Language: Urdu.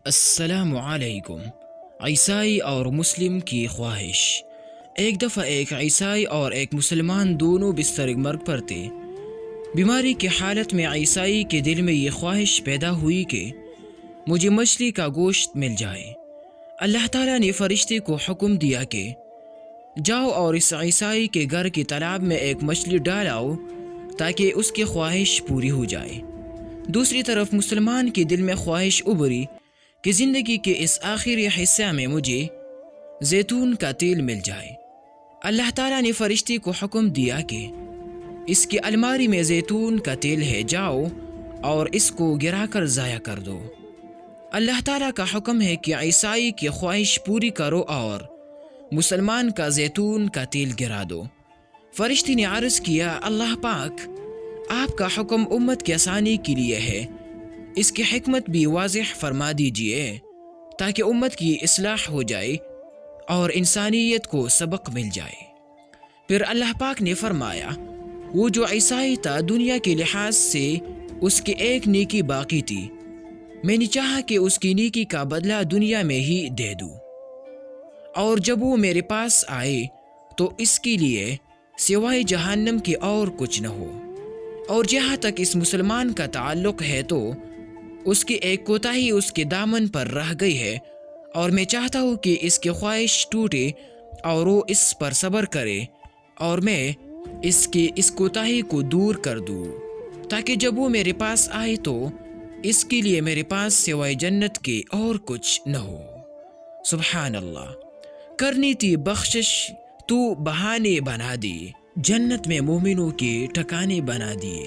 السلام علیکم۔ عیسائی اور مسلم کی خواہش۔ ایک دفعہ ایک عیسائی اور ایک مسلمان دونوں بستر مرگ پر تھے۔ بیماری کی حالت میں عیسائی کے دل میں یہ خواہش پیدا ہوئی کہ مجھے مچھلی کا گوشت مل جائے۔ اللہ تعالیٰ نے فرشتے کو حکم دیا کہ جاؤ اور اس عیسائی کے گھر کی تالاب میں ایک مچھلی ڈال آؤ تاکہ اس کی خواہش پوری ہو جائے۔ دوسری طرف مسلمان کے دل میں خواہش ابھری کہ زندگی کے اس آخری حصہ میں مجھے زیتون کا تیل مل جائے۔ اللہ تعالیٰ نے فرشتے کو حکم دیا کہ اس کی الماری میں زیتون کا تیل ہے، جاؤ اور اس کو گرا کر ضائع کر دو۔ اللہ تعالیٰ کا حکم ہے کہ عیسائی کی خواہش پوری کرو اور مسلمان کا زیتون کا تیل گرا دو۔ فرشتے نے عرض کیا، اللہ پاک، آپ کا حکم امت کی آسانی کے لیے ہے، اس کی حکمت بھی واضح فرما دیجئے تاکہ امت کی اصلاح ہو جائے اور انسانیت کو سبق مل جائے۔ پھر اللہ پاک نے فرمایا، وہ جو عیسائی تھا دنیا کے لحاظ سے اس کی ایک نیکی باقی تھی، میں نے چاہا کہ اس کی نیکی کا بدلہ دنیا میں ہی دے دوں، اور جب وہ میرے پاس آئے تو اس کے لیے سوائے جہنم کے اور کچھ نہ ہو۔ اور جہاں تک اس مسلمان کا تعلق ہے تو اس کی ایک کوتاہی اس کے دامن پر رہ گئی ہے، اور میں چاہتا ہوں کہ اس کی خواہش ٹوٹے اور وہ اس پر صبر کرے، اور میں اس کی اس کوتاہی کو دور کر دوں تاکہ جب وہ میرے پاس آئے تو اس کے لیے میرے پاس سوائے جنت کے اور کچھ نہ ہو۔ سبحان اللہ۔ کرنی تھی بخشش تو بہانے بنا دی، جنت میں مومنوں کے ٹھکانے بنا دیے۔